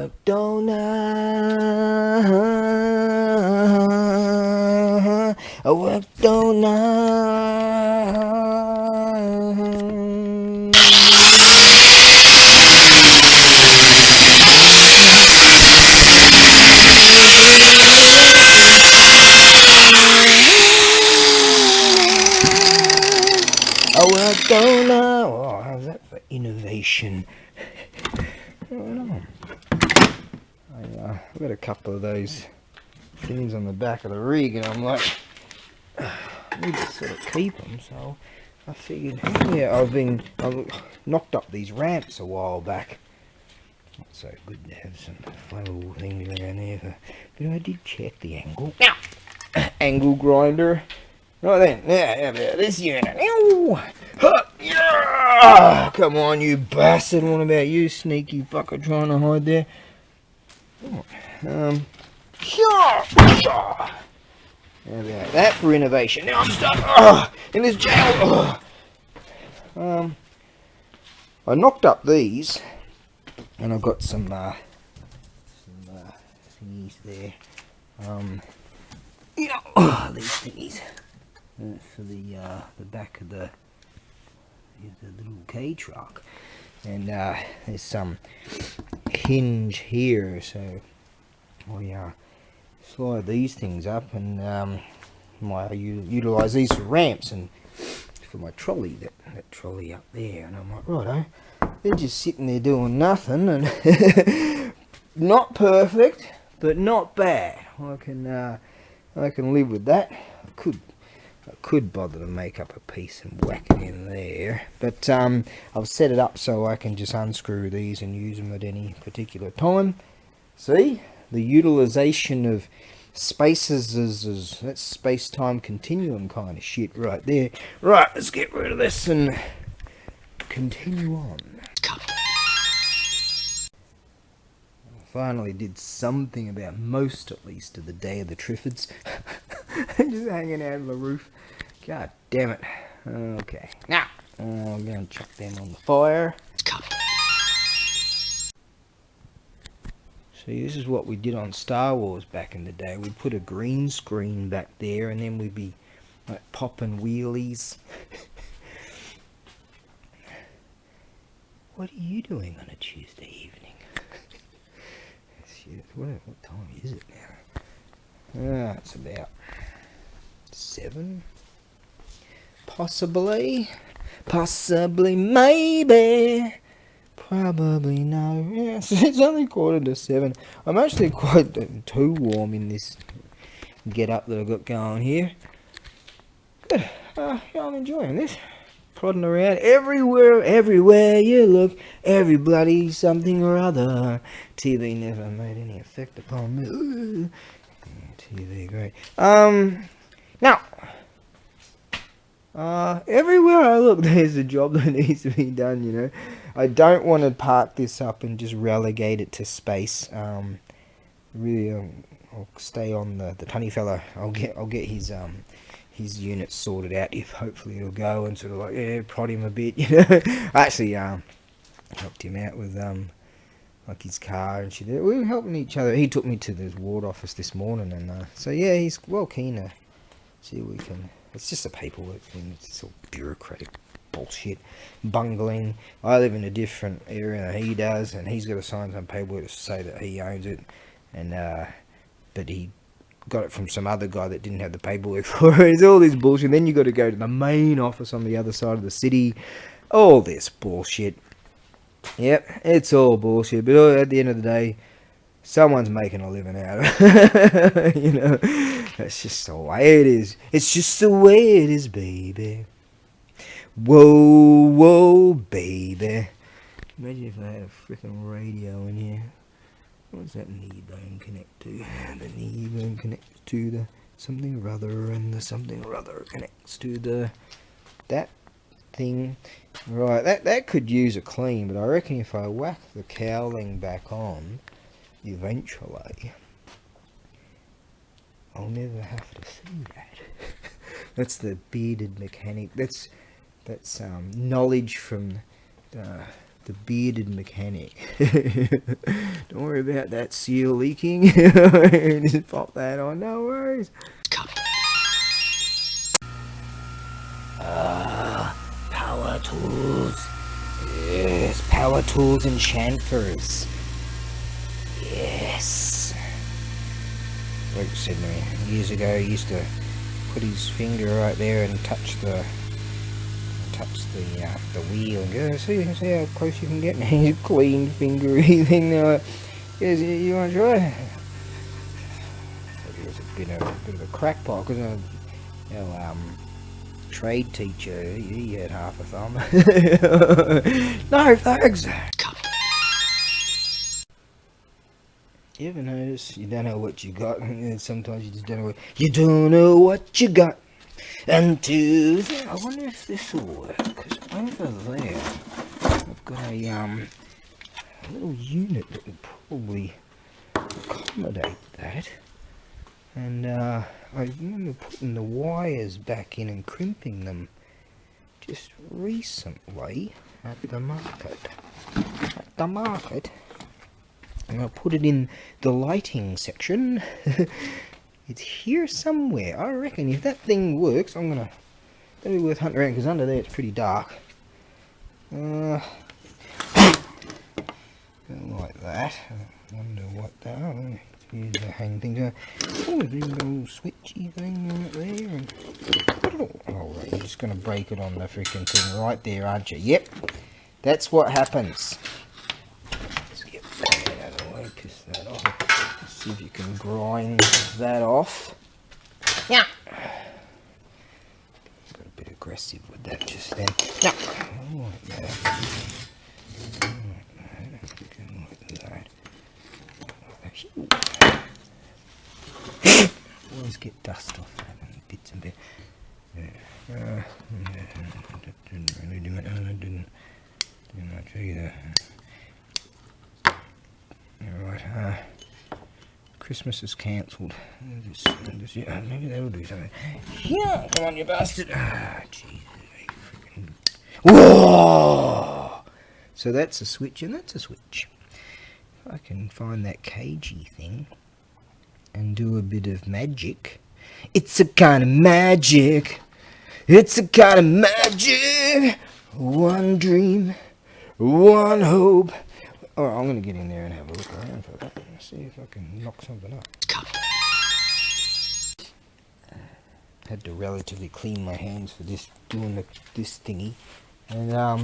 worked all night. I worked all night. I worked all night. Oh, how's that for innovation? I've got a couple of those things on the back of the rig, and I'm like, I need to sort of keep them. So I figured, yeah, I've knocked up these ramps a while back. Not so good to have some flammable things around there, but I did check the angle. Now, angle grinder. Right then, now how about this unit? Yeah! Come on, you bastard! What about you, sneaky fucker, trying to hide there? How about that for innovation? Now I'm stuck in this jail. I knocked up these, and I've got some thingies there. These thingies for the back of the little K truck, and there's some hinge here, so I slide these things up, and I utilise these for ramps and for my trolley, that trolley up there. And I'm like, righto, they're just sitting there doing nothing, and not perfect, but not bad. I can live with that. I could bother to make up a piece and whack it in there, but I've set it up so I can just unscrew these and use them at any particular time. See, the utilization of spaces is that's space-time continuum kind of shit right there. Right, let's get rid of this and continue on. Finally did something about most, at least, of the day of the Triffids. Just hanging out on the roof. God damn it. Okay. Now, I'm going to chuck them on the fire. See, this is what we did on Star Wars back in the day. We'd put a green screen back there, and then we'd be like popping wheelies. What are you doing on a Tuesday evening? Shit, what time is it now? It's about 7. Possibly, maybe, probably no. Yes, it's only 7:15. I'm actually quite too warm in this get up that I've got going here. Good. Yeah, I'm enjoying this. Plodding around everywhere you look, every bloody something or other. TV never made any effect upon me. Ooh. Yeah, TV, great. Now, everywhere I look, there's a job that needs to be done. You know, I don't want to park this up and just relegate it to space. Really, I'll stay on the tunny fella. I'll get his unit sorted out. If hopefully it'll go and sort of like prod him a bit. You know, I actually helped him out with like his car and shit. We were helping each other. He took me to the ward office this morning, and so yeah, he's well keen to see if we can. It's just a paperwork thing. It's all bureaucratic bullshit, bungling. I live in a different area than he does, and he's got to sign some paperwork to say that he owns it, and but he got it from some other guy that didn't have the paperwork for it. It's all this bullshit. Then you got to go to the main office on the other side of the city. All this bullshit. Yep, it's all bullshit. But at the end of the day, someone's making a living out of it. You know, that's just the way it is. It's just the way it is, baby. Whoa, whoa, baby. Imagine if I had a freaking radio in here. What does that knee bone connect to? The knee bone connects to the something or other, and the something or other connects to that thing. Right, that could use a clean, but I reckon if I whack the cowling back on, eventually, I'll never have to see that. That's the bearded mechanic. That's knowledge from The bearded mechanic. Don't worry about that seal leaking. Just pop that on, no worries. Power tools. Yes, power tools and chamfers. Yes. Luke said to me years ago, he used to put his finger right there and touch the wheel and go, see how close you can get. His clean fingery thing. Yes, you want to try? He was a bit of a crackpot because trade teacher, he had half a thumb. No thanks. You ever notice you don't know what you got, and sometimes you just don't know what you got until then. I wonder if this will work, because over there I've got a little unit that will probably accommodate that. And I remember putting the wires back in and crimping them just recently at the market. And I put it in the lighting section. It's here somewhere. I reckon if that thing works, that'll be worth hunting around, because under there it's pretty dark. Like that. I wonder what that. Use the hang thing. Oh, there's a little switchy thing right there. And oh, right, you're just going to break it on the freaking thing right there, aren't you? Yep, that's what happens. Let's get that out of the way, piss that off. Let's see if you can grind that off. Yeah. Got a bit aggressive with that just then. Yeah. Like that. Always get dust off that and bits and bits. Didn't really do it. Didn't much either. Alright, Christmas is cancelled. Yeah, maybe that'll do something. Yeah, come on, you bastard. Jesus. Whoa! So that's a switch and that's a switch. If I can find that cagey thing and do a bit of magic. It's a kind of magic. It's a kind of magic. One dream, one hope. Alright, I'm going to get in there and have a look around for that. See if I can knock something up. Had to relatively clean my hands for doing this thingy. And I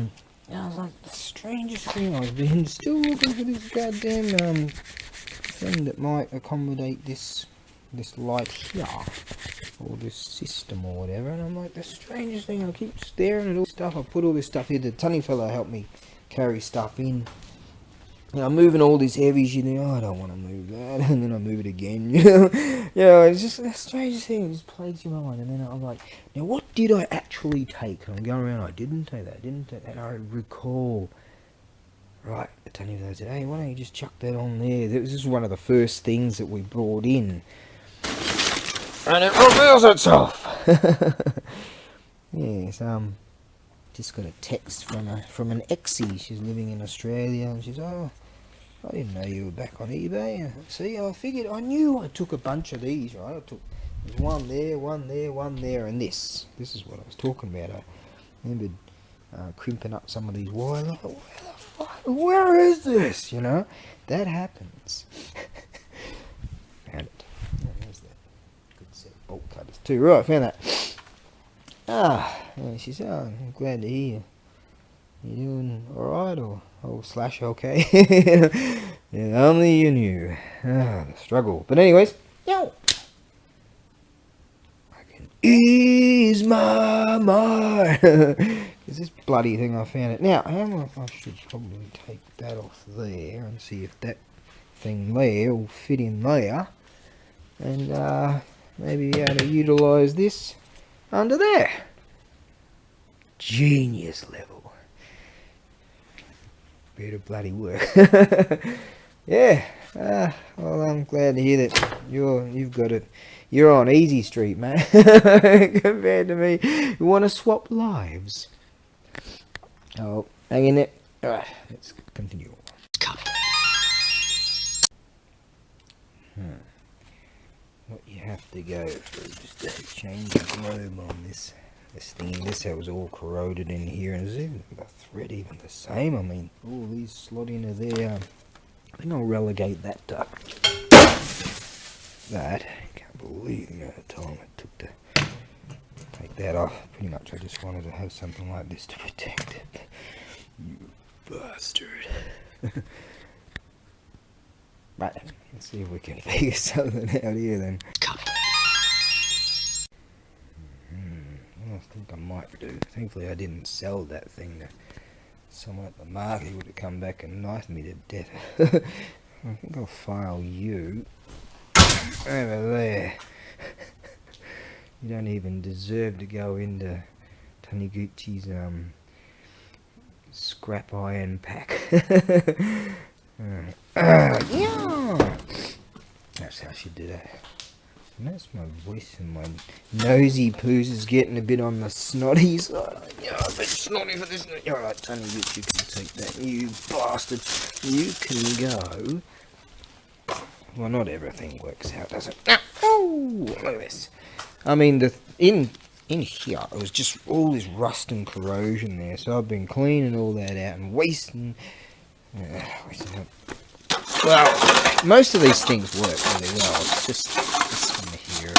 was like, the strangest thing I've been still looking for this goddamn thing that might accommodate this light here, or this system or whatever. And I'm like, the strangest thing, I keep staring at all this stuff. I put all this stuff here. The tunny fella helped me carry stuff in. You know, I'm moving all this heavies, you think, oh, I don't want to move that, and then I move it again, you know, it's just the strangest thing, it just plagues your mind. And then I'm like, now what did I actually take? And I'm going around, I didn't take that, and I recall, right, the tunny fella said, hey, why don't you just chuck that on there? This is one of the first things that we brought in, and it reveals itself. Yes, just got a text from an exie. She's living in Australia, and she's, oh, I didn't know you were back on eBay. See, I figured, I knew I took a bunch of these, right? There's one there, and this is what I was talking about. I remembered crimping up some of these wires. Like, where the fuck, where is this? You know, that happens. Found it. Oh, there's that good set of bolt cutters too. Right, found that. Yeah, she said, oh, I'm glad to hear you. You doing alright, or slash okay? Yeah, only you knew. The struggle. But anyways, yo, I can ease my mind. Because this bloody thing, I found it. Now, I should probably take that off there and see if that thing there will fit in there. And maybe be able to utilise this under there. Genius level. Bit of bloody work. Yeah. Well, I'm glad to hear that you've got it. You're on easy street, man. Compared to me. You want to swap lives? Oh, hang in there. Alright, let's continue. What you have to go through just to change the globe on this thing. This was all corroded in here, and is even the thread even the same? I mean, all these slot into there. I think I'll relegate that to that. I can't believe the amount of time it took to take that off. Pretty much I just wanted to have something like this to protect it. You bastard. Right, let's see if we can figure something out here then. I think I might do. Thankfully I didn't sell that thing to someone at the market. He would have come back and knifed me to death. I think I'll file you over there. You don't even deserve to go into Taniguchi's scrap iron pack. Yeah. That's how she did it. And that's my voice, and my nosy poos is getting a bit on the snotty side. Yeah, a bit snotty for this. Alright, Taniguchi, you can take that. You bastard. You can go. Well, not everything works out, does it? Oh, look at this. I mean, in here, it was just all this rust and corrosion there, so I've been cleaning all that out and wasting it. Well, most of these things work really well. It's just this one here.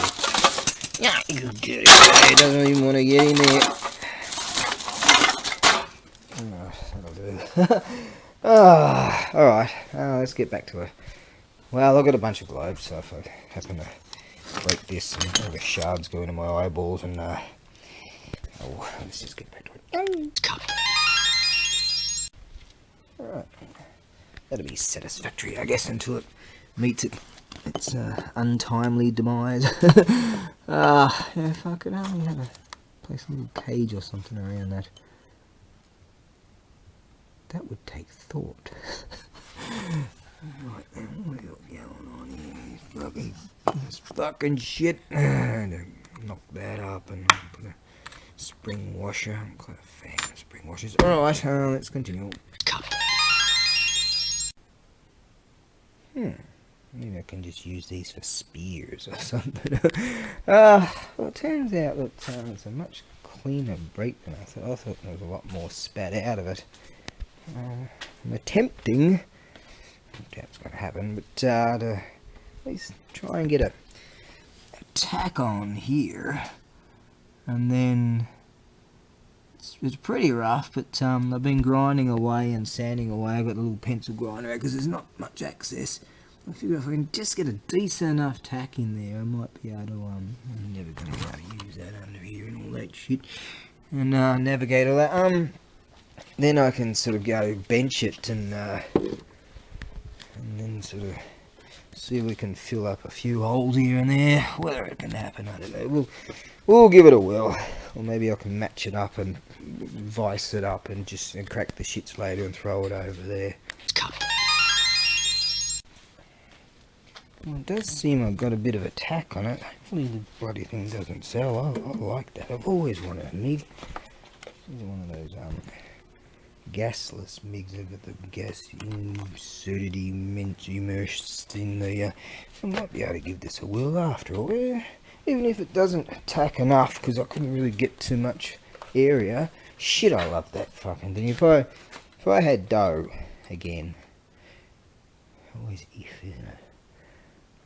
Yeah, you dirty guy, doesn't even want to get in there. That'll do. Alright, let's get back to it. Well, I've got a bunch of globes, so if I happen to break this and all the shards go into my eyeballs, and let's just get back to it. Alright. That'll be satisfactory, I guess, until it meets its untimely demise. Yeah, if I could only have place a little cage or something around that. That would take thought. Right then, what else going on here? This fucking shit. Knock that up and put a spring washer. I'm quite a fan of spring washers. Alright, let's continue. Maybe I can just use these for spears or something. Well, it turns out that it's a much cleaner break than I thought. I thought there was a lot more spat out of it. I'm attempting, I doubt it's going to happen, but to at least try and get a tack on here. And then it's pretty rough, but I've been grinding away and sanding away. I've got the little pencil grinder because there's not much access. I figure if I can just get a decent enough tack in there, I might be able to, I'm never going to be able to use that under here and all that shit, and navigate all that. Then I can sort of go bench it and then sort of see if we can fill up a few holes here and there. Whether it can happen, I don't know. We'll give it a whirl, or maybe I can match it up and vice it up and just crack the shits later and throw it over there. Well, it does seem I've got a bit of a tack on it. Hopefully the bloody thing doesn't sell. I like that. I've always wanted a MIG. This is one of those gasless MIGs. They've got the gas inserted immersed in the... I might be able to give this a whirl after all. Yeah, even if it doesn't tack enough, because I couldn't really get too much area. Shit, I love that fucking thing. If I had dough again... Always if, isn't it?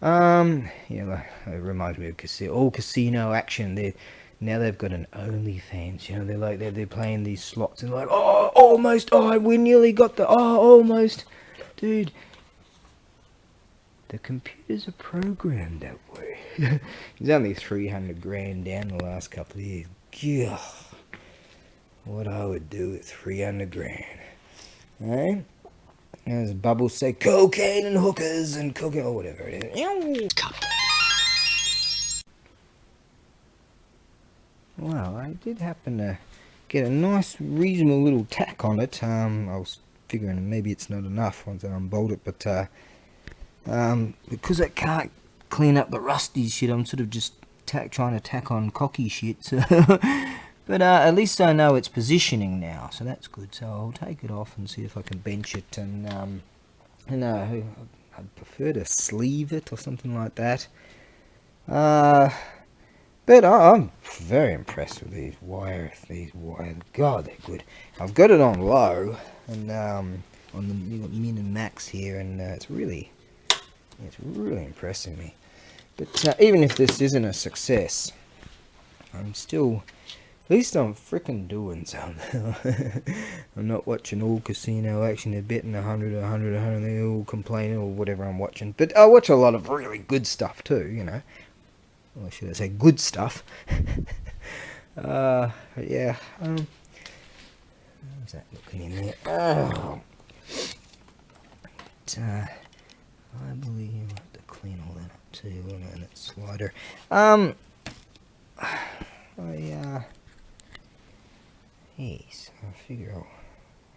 Yeah, it reminds me of all casino action. Now they've got an OnlyFans, you know, they're playing these slots and like, oh, almost, oh, we nearly got almost. Dude, the computers are programmed that way. It's only 300 grand down the last couple of years. Gah, what I would do with 300 grand, eh? As Bubbles say, cocaine and hookers and cocaine, or whatever it is. Well, I did happen to get a nice, reasonable little tack on it. I was figuring maybe it's not enough once I unbolt it, but because I can't clean up the rusty shit, I'm sort of just trying to tack on cocky shit. So But at least I know it's positioning now, so that's good. So I'll take it off and see if I can bench it. And I'd prefer to sleeve it or something like that. But I'm very impressed with these wires. God, they're good. I've got it on low, and on the min and max here, and it's really impressing me. But even if this isn't a success, I'm still, at least I'm frickin' doing something. I'm not watching all casino action. They're betting 100, they're all complaining or whatever I'm watching. But I watch a lot of really good stuff too, you know. Or should I say good stuff? Yeah. How's that looking in there? Oh. But, I believe I'll have to clean all that up too, won't I? And that slider. Yes, I figure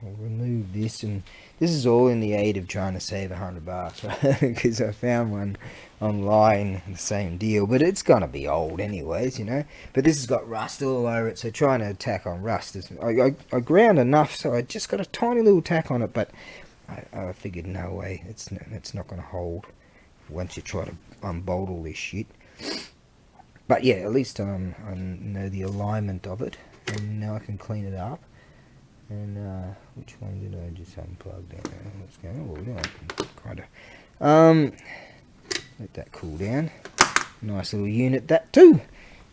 I'll remove this, and this is all in the aid of trying to save $100, right? Because I found one online, the same deal, but it's gonna be old anyways, you know. But this has got rust all over it, so trying to tack on rust is, I ground enough, so I just got a tiny little tack on it, but I figured no way, it's not gonna hold once you try to unbolt all this shit. But yeah, at least I know the alignment of it, and now I can clean it up. And which one did I just unplug there? What's going on? Oh, no, kind of. Let that cool down. Nice little unit that too.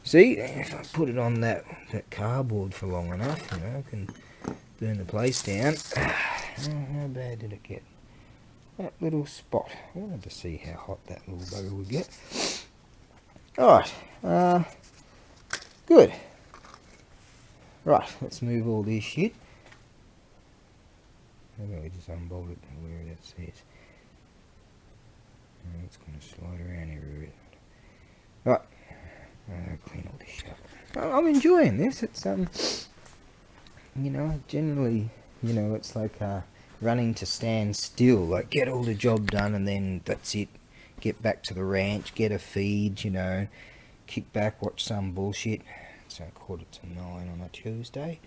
See, if I put it on that cardboard for long enough, you know, I can burn the place down. How bad did it get? That little spot. I wanted to see how hot that little bugger would get. Alright, good. Right, let's move all this shit. Maybe we just unbolt it where that says. It's going to slide around everywhere. Right, I'll clean all this shit up. I'm enjoying this. It's you know, generally, you know, it's like running to stand still. Like, get all the job done, and then that's it. Get back to the ranch, get a feed, you know, kick back, watch some bullshit. It's 8:45 on a Tuesday.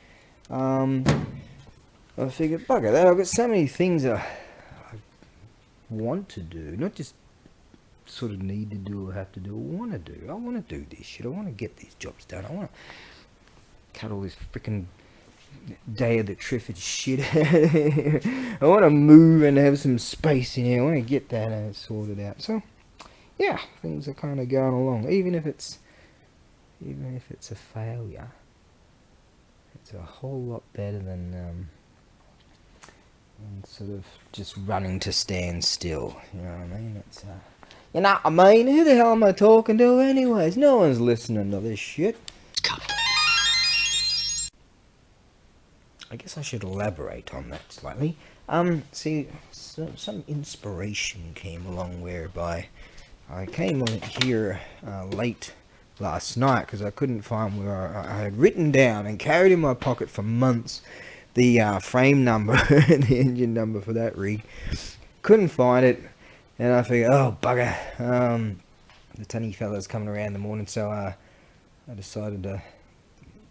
I figured, bugger that, I've got so many things I want to do, not just sort of need to do or have to do, I want to do. I want to do this shit, I want to get these jobs done, I want to cut all this freaking day of the Triffid shit. I want to move and have some space in here, I want to get that sorted out. So, yeah, things are kind of going along, even if it's a failure, it's a whole lot better than sort of just running to stand still, you know what I mean? It's you know what I mean? Who the hell am I talking to anyways? No one's listening to this shit. I guess I should elaborate on that slightly. See, some inspiration came along whereby I came here late last night because I couldn't find where I had written down and carried in my pocket for months the frame number and the engine number for that rig. Couldn't find it, and I figured, oh bugger, the tunny fella's coming around in the morning, so I decided to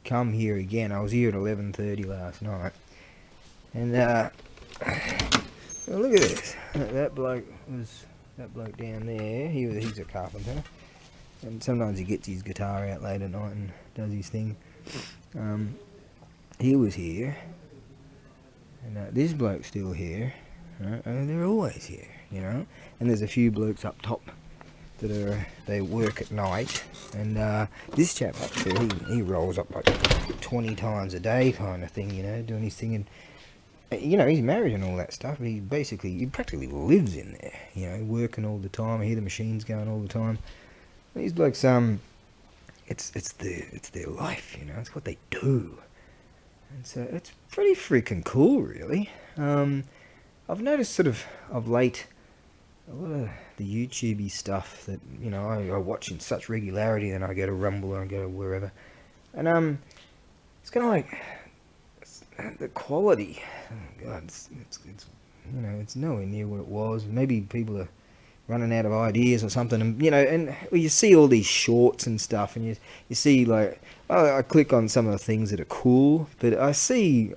come here again. I was here at 11:30 last night, and well, look at this. That bloke down there. He's a carpenter, and sometimes he gets his guitar out late at night and does his thing. He was here, and this bloke's still here. Right? And they're always here, you know. And there's a few blokes up top that they work at night, and this chap up there, he rolls up like 20 times a day kind of thing, you know, doing his thing. And you know, he's married and all that stuff, but he practically lives in there, you know, working all the time. I hear the machines going all the time. These blokes, it's their life, you know, it's what they do, and so it's pretty freaking cool, really. I've noticed sort of late a lot of the YouTubey stuff that, you know, I watch in such regularity, and I go to Rumble or I go to wherever, and it's kind of like the quality. Oh God, it's you know, it's nowhere near what it was. Maybe people are running out of ideas or something, and and you see all these shorts and stuff, and you see like, I click on some of the things that are cool, but I see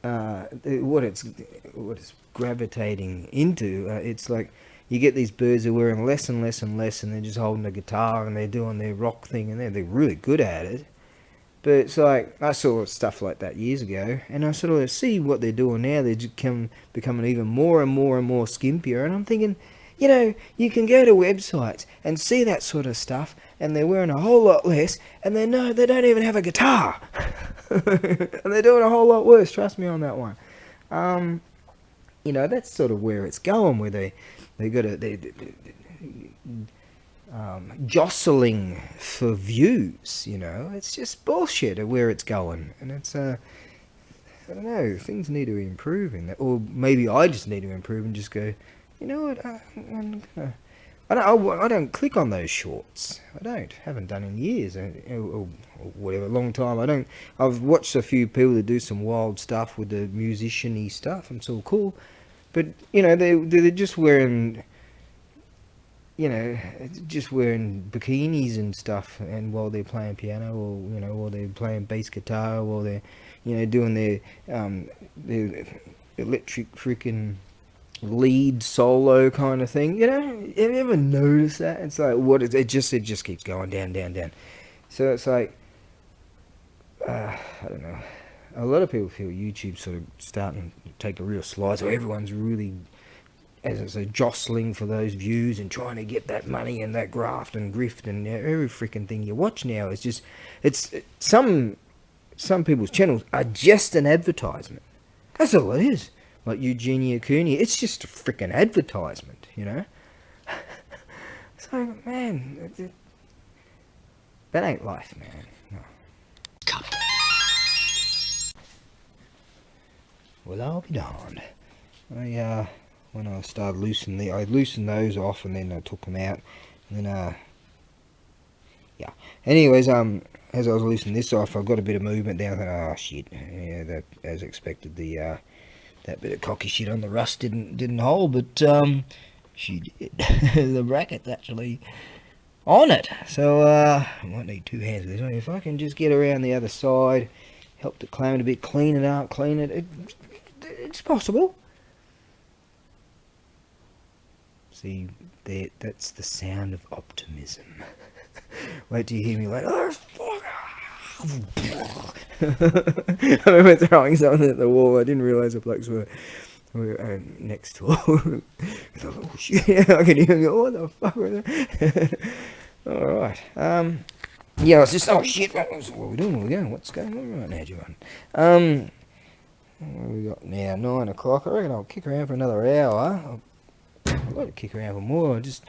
what it's gravitating into. It's like you get these birds that are wearing less and less and less, and they're just holding a guitar and they're doing their rock thing, and they're really good at it. But it's like, I saw stuff like that years ago, and I sort of see what they're doing now. They're just becoming even more and more and more skimpier, and I'm thinking, you can go to websites and see that sort of stuff, and they're wearing a whole lot less, and they don't even have a guitar. And they're doing a whole lot worse, trust me on that one. That's sort of where it's going, where they jostling for views. It's just bullshit of where it's going, and it's I don't know, things need to improve in that, or maybe I just need to improve and just go, you know what, I don't click on those shorts. Haven't done in years, or whatever, long time. I've watched a few people that do some wild stuff with the musician-y stuff, and it's all cool, but they're just wearing bikinis and stuff, and while they're playing piano, or while they're playing bass guitar, while they're doing their electric freaking lead solo kind of thing. Have you ever noticed that? It's like, it just keeps going down. So it's like, I don't know, a lot of people feel YouTube's sort of starting to take a real slide, so everyone's really, as I say, jostling for those views and trying to get that money and that graft and grift, and every freaking thing you watch now is just, some people's channels are just an advertisement. That's all it is. Like Eugenia Cooney, it's just a freaking advertisement, It's like, man, that ain't life, man. No. Well, I'll be darned. When I started I loosened those off, and then I took them out, and then yeah. Anyways, as I was loosening this off, I got a bit of movement down. I thought, oh shit, yeah, that, as expected, that bit of cocky shit on the rust didn't hold, but she did. The bracket's actually on it, so I might need two hands with this one. If I can just get around the other side, help to clamp it a bit, clean it up, it's possible. See, that's the sound of optimism. Wait till you hear me like, oh fuck. I remember throwing something at the wall. I didn't realise the blokes were next to it. Oh shit! I can hear go, what the fuck was that? Alright. Yeah, I was just, oh shit, what are we doing? Where are we going? What's going on right now, John? What have we got now? 9 o'clock. I reckon I'll kick around for another hour. I'd like to kick around for more. Just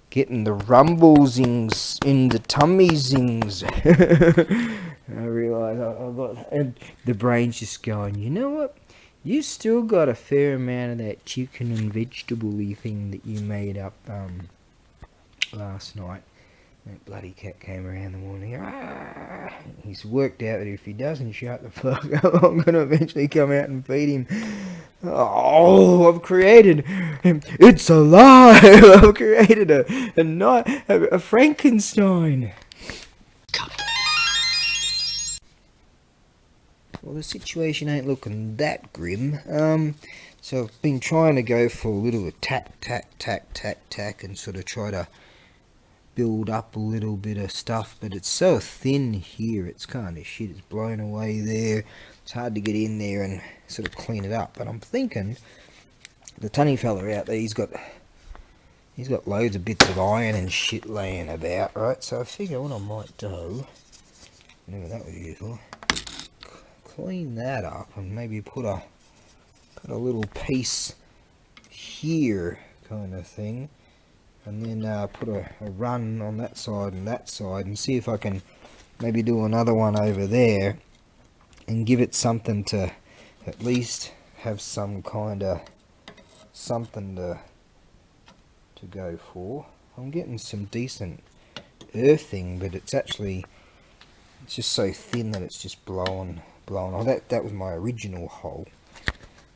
getting the rumblesings in the tummyzings. I realise I've got, and the brain's just going, you know what? You still got a fair amount of that chicken and vegetable-y thing that you made up last night. That bloody cat came around the morning. He's worked out that if he doesn't shut the fuck up, I'm going to eventually come out and feed him. Oh, I've created... It's alive! I've created a Frankenstein. Well, the situation ain't looking that grim. So I've been trying to go for a little tack, and sort of try to build up a little bit of stuff, but it's so thin here, it's kind of shit. It's blown away there. It's hard to get in there and sort of clean it up. But I'm thinking the tunny fella out there, he's got loads of bits of iron and shit laying about, right? So I figure what I might do, whatever that was useful, clean that up and maybe put a little piece here, kind of thing. And then put a run on that side and see if I can maybe do another one over there and give it something to at least have some kind of something to go for. I'm getting some decent earthing, but it's just so thin that it's just blowing on. That was my original hole.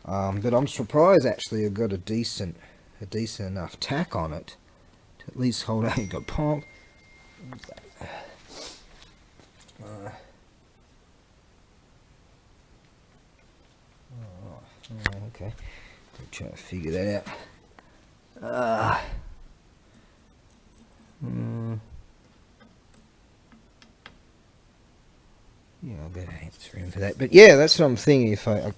But I'm surprised actually I got a decent a decent enough tack on it to at least hold out. You've got pole. Okay, I'm trying to figure that out. Yeah, I'll better answer him for that. But yeah, that's what I'm thinking. If I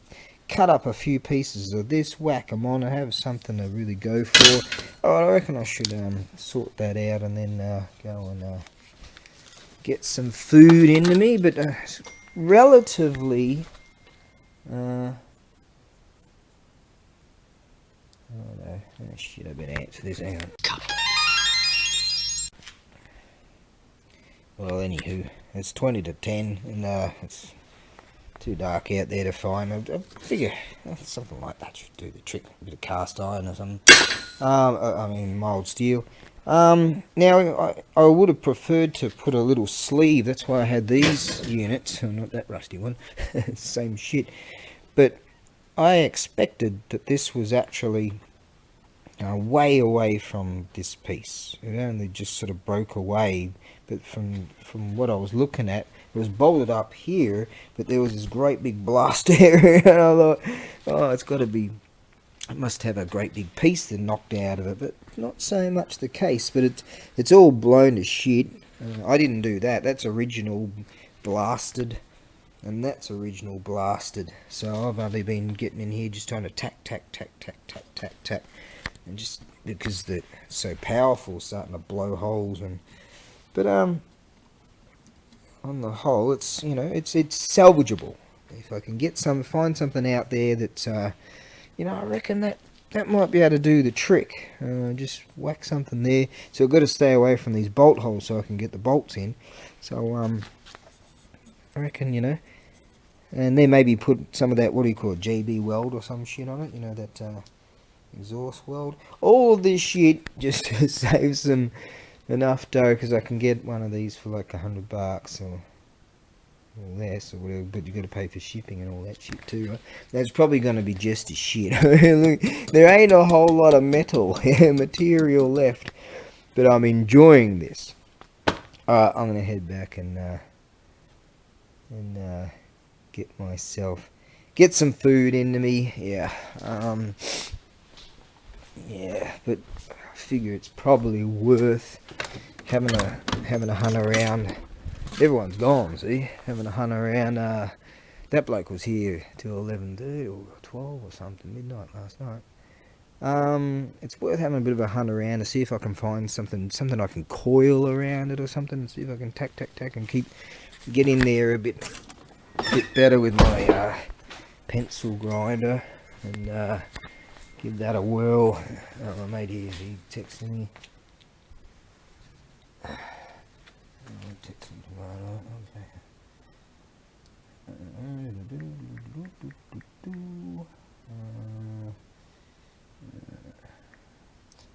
cut up a few pieces of this, whack them on, I have something to really go for. Oh, I reckon I should sort that out and then go and get some food into me. But relatively, oh no, oh shit, I better answer this. Hang on. Well, anywho, it's 20 to 10, and it's too dark out there to find. I figure something like that should do the trick. A bit of cast iron or something. I mean, mild steel. Now, I would have preferred to put a little sleeve. That's why I had these units. Oh, not that rusty one. Same shit. But I expected that this was actually way away from this piece. It only just sort of broke away. But from what I was looking at, it was bolted up here, but there was this great big blast area, and I thought, oh, it's got to be, it must have a great big piece that knocked out of it, but not so much the case. But it's all blown to shit. I didn't do that. That's original blasted, and that's original blasted. So I've only been getting in here just trying to tack, and just because it's so powerful, starting to blow holes. And but on the whole, it's, you know, it's salvageable. If I can find something out there that you know, I reckon that might be able to do the trick. Just whack something there. So I've got to stay away from these bolt holes so I can get the bolts in. So I reckon, you know, and then maybe put some of that, what do you call it, JB weld or some shit on it, you know, that exhaust weld. All of this shit just to save some enough dough, because I can get one of these for like $100 or less or whatever, but you got to pay for shipping and all that shit too, right? That's probably going to be just as shit. Look, there ain't a whole lot of material left, but I'm enjoying this. I'm going to head back and get some food into me. Yeah, yeah, but I figure it's probably worth having a hunt around. Everyone's gone, see? Having a hunt around. That bloke was here till 11:30 or 12 or something, midnight last night. It's worth having a bit of a hunt around to see if I can find something I can coil around it or something, and see if I can tack and get in there a bit better with my pencil grinder, and give that a whirl. My mate here, he texted me. I'll text him tomorrow. Okay.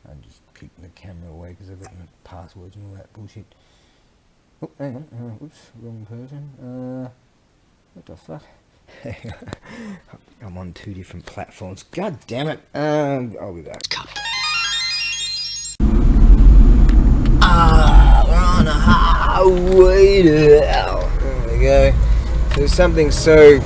I'm just keeping the camera away because I've got my passwords and all that bullshit. Oh, hang on. Oops, wrong person. What the fuck? I'm on 2 different platforms. God damn it. I'll be back. We're on a highway to hell. There we go. There's something so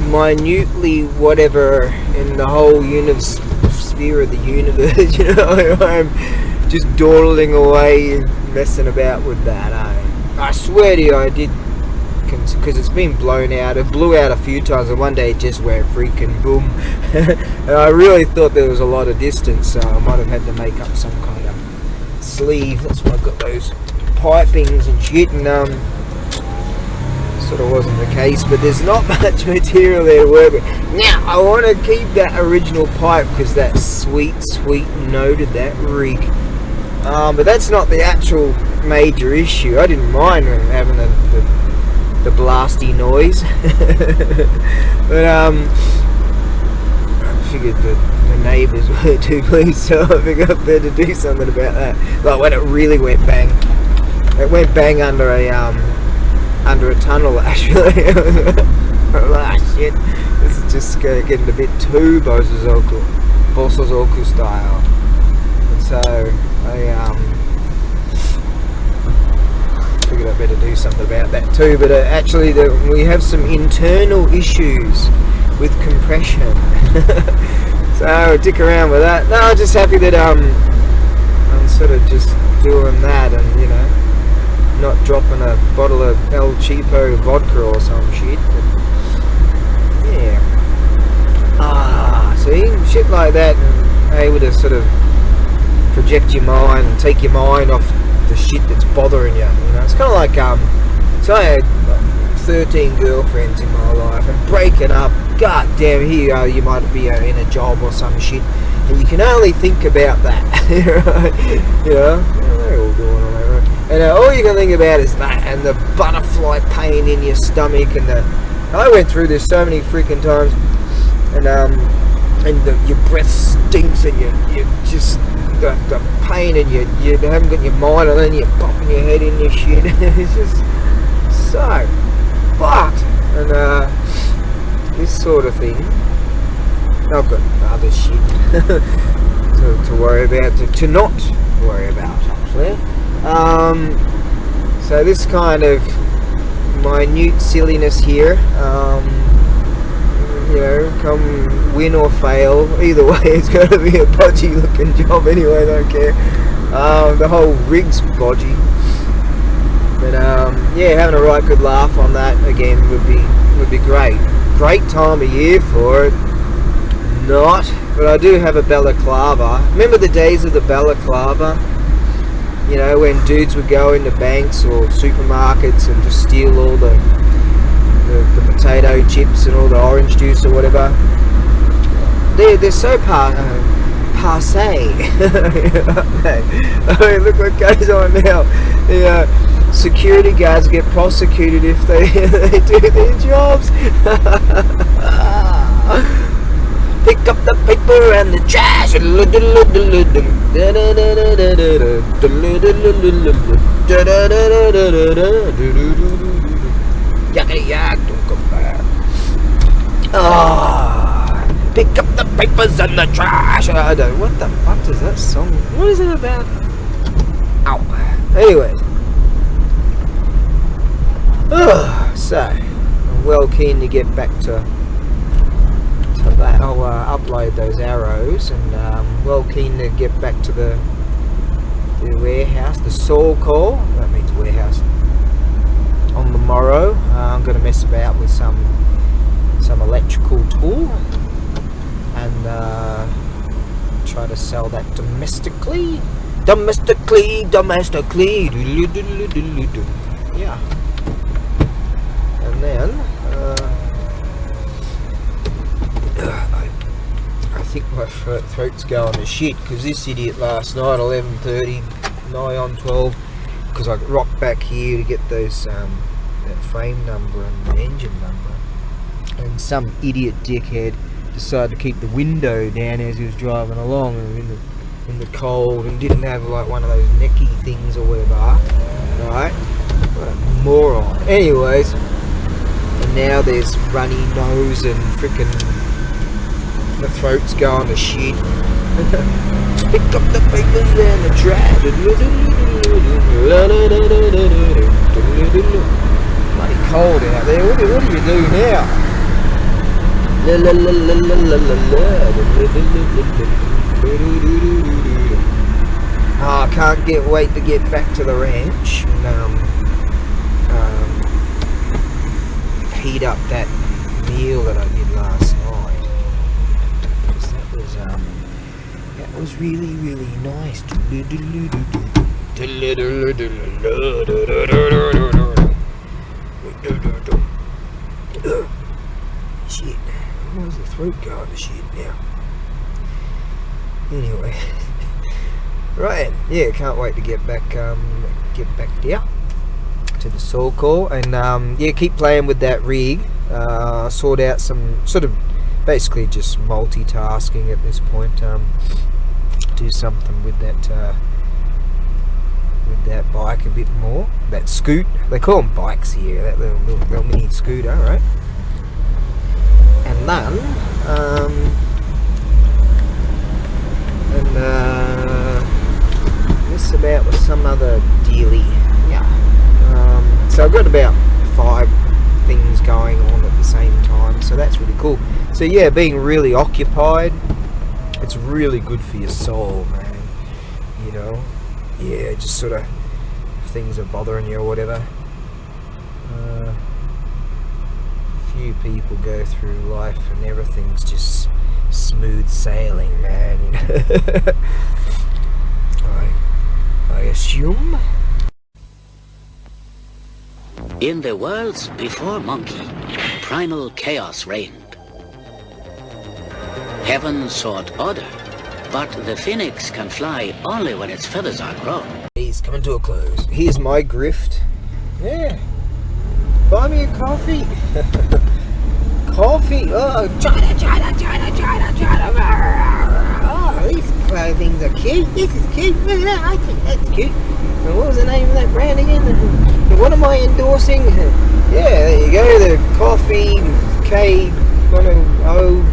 minutely whatever in the whole sphere of the universe, you know. I'm just dawdling away, messing about with that. I swear to you, I did, because it's been blown out. It blew out a few times, and one day it just went freaking boom. And I really thought there was a lot of distance, so I might have had to make up some kind of sleeve. That's why I've got those pipings and shit, and sort of wasn't the case. But there's not much material there to work with. Now I want to keep that original pipe because that sweet note of that rig. But that's not the actual major issue. I didn't mind having the blasty noise. But I figured that the neighbours were too pleased, so I figured I better do something about that. Like when it really went bang. It went bang under a tunnel, actually. Oh shit, this is just getting a bit too bozozoku. Bosozoku style. And so I figured I better do something about that too. But actually, we have some internal issues with compression. So dick around with that. No, I'm just happy that I'm sort of just doing that, and you know, not dropping a bottle of El Cheapo vodka or some shit. But yeah. See, shit like that, and able to sort of project your mind and take your mind off the shit that's bothering you. You know, it's kind of like so I had 13 girlfriends in my life, and breaking up, god damn, here you are, you might be in a job or some shit, and you can only think about that. Right? You know, they're all doing all that, right? And all you can think about is that, and the butterfly pain in your stomach, and I went through this so many freaking times, and your breath stinks, and you just the pain, and you haven't got your mind, and then you're popping your head in your shit. It's just so fucked. And this sort of thing, I've got other shit to worry about, to not worry about, actually. So this kind of minute silliness here, you know, come win or fail, either way it's going to be a podgy looking job anyway, I don't care. The whole rig's podgy. But yeah, having a right good laugh on that again would be great. Great time of year for it. Not, but I do have a balaclava. Remember the days of the balaclava? You know, when dudes would go into banks or supermarkets and just steal all the potato chips and all the orange juice or whatever. They're so passe. I mean, look what goes on now. The security guards get prosecuted if they do their jobs. Pick up the paper and the trash. Pick up the papers and the trash. What the fuck is that song? What is it about? Ow. Anyway. So, I'm well keen to get back to that. I'll upload those arrows, and well keen to get back to the warehouse, the soul call. That means warehouse. On the morrow, I'm going to mess about with some electrical tool and try to sell that domestically. Yeah. And then I think my throat's going to shit because this idiot last night 11:30, nigh on 12, because I rocked back here to get those that frame number and the engine number, and some idiot dickhead decided to keep the window down as he was driving along in the cold, and didn't have like one of those necky things or whatever, right? What a moron. Anyways, and now there's runny nose and frickin' the throat's going to shit. Pick up the papers and the trash. Bloody cold out there. What do you do now? Oh, I can't wait to get back to the ranch and heat up that meal that I did last night. That was really, really nice. Shit, where's the throat going to shit now? Anyway, right, yeah, can't wait to get back here to the soul call, and yeah, keep playing with that rig. Sort out some sort of basically just multitasking at this point. Do something with that bike a bit more. That scoot, they call them bikes here. That little mini scooter, right? And then mess about with some other dealie. Yeah. So I've got about 5 things going on at the same time, so that's really cool. So yeah, being really occupied, it's really good for your soul, man. You know, yeah, just sort of, if things are bothering you or whatever. Few people go through life and everything's just smooth sailing, man. I assume. In the worlds before Monkey, primal chaos reigned. Heaven sought order, but the phoenix can fly only when its feathers are grown. He's coming to a close. Here's my grift. Yeah. Buy me a coffee. Coffee. Oh, China. Oh, these clothings are cute. This is cute. Look at that. I think that's cute. And what was the name of that brand again? What am I endorsing? Yeah, there you go. The coffee K10-fi.com/.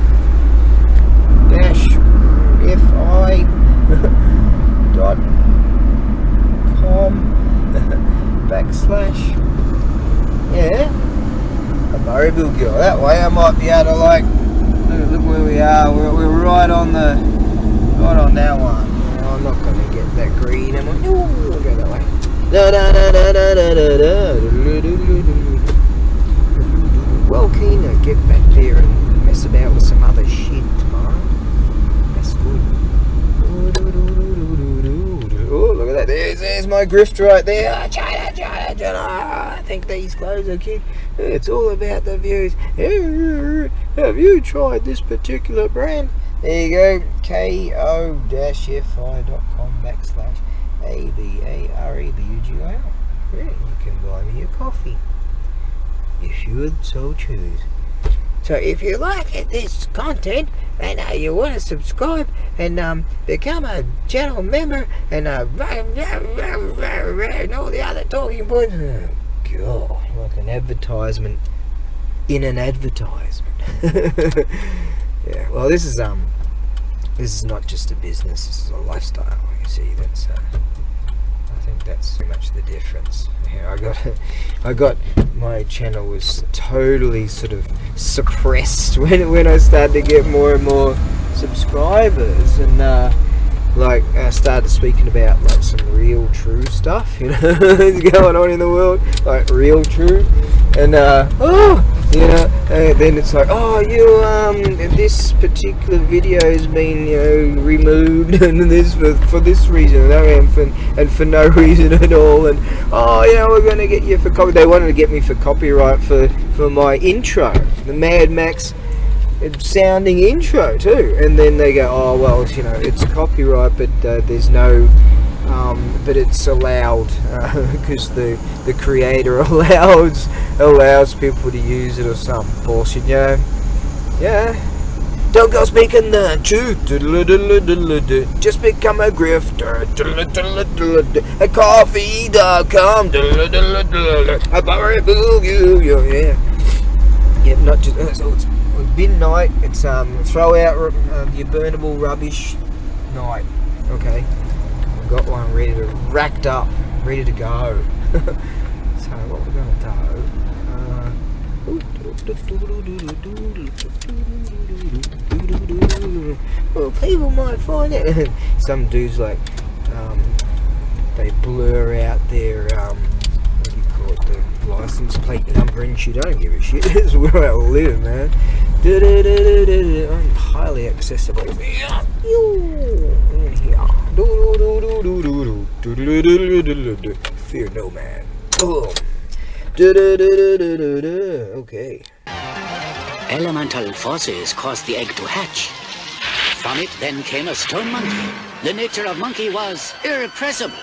Yeah, ABAREBUGYO. That way I might be able to, like, look where we are. We're right on that one. No, I'm not going to get that green, am I? No, we'll go that way. Well, keen to get back there and mess about with some other shit tomorrow. That's good. Oh, look at that. There's my grift right there. China. I think these clothes are cute. It's all about the views. Have you tried this particular brand? There you go. ko-fi.com/ABAREBUGYO. Yeah, you can buy me a coffee if you would so choose. So if you like this content and you want to subscribe and become a channel member and all the other talking points, God, like an advertisement in an advertisement. Yeah, well, this is not just a business. This is a lifestyle. You see, that's I think that's pretty much the difference. Yeah, I got my channel was totally sort of suppressed when I started to get more and more subscribers, and like I started speaking about like some real true stuff, you know, is going on in the world, like real true, and then it's like, oh, you this particular video has been, you know, removed, and this for this reason, and for no reason at all, and oh, you know, we're going to get you for copy. They wanted to get me for copyright for my intro, the Mad Max sounding intro too, and then they go, oh well, you know, it's copyright, but there's no but it's allowed because the creator allows people to use it or some bullshit, you know. Yeah, don't go speaking the truth, just become a grifter, a coffee.com, yeah. Yeah, not just so it's midnight. It's throw out your burnable rubbish night. Okay, I've got one racked up, ready to go. So what we're gonna do? Well, people might find it. Some dudes like they blur out their the license plate number and shit. I don't give a shit. It's where I live, man. I'm highly accessible. In here. Fear no man. Boom. Okay. Elemental forces caused the egg to hatch. From it then came a stone monkey. The nature of monkey was irrepressible.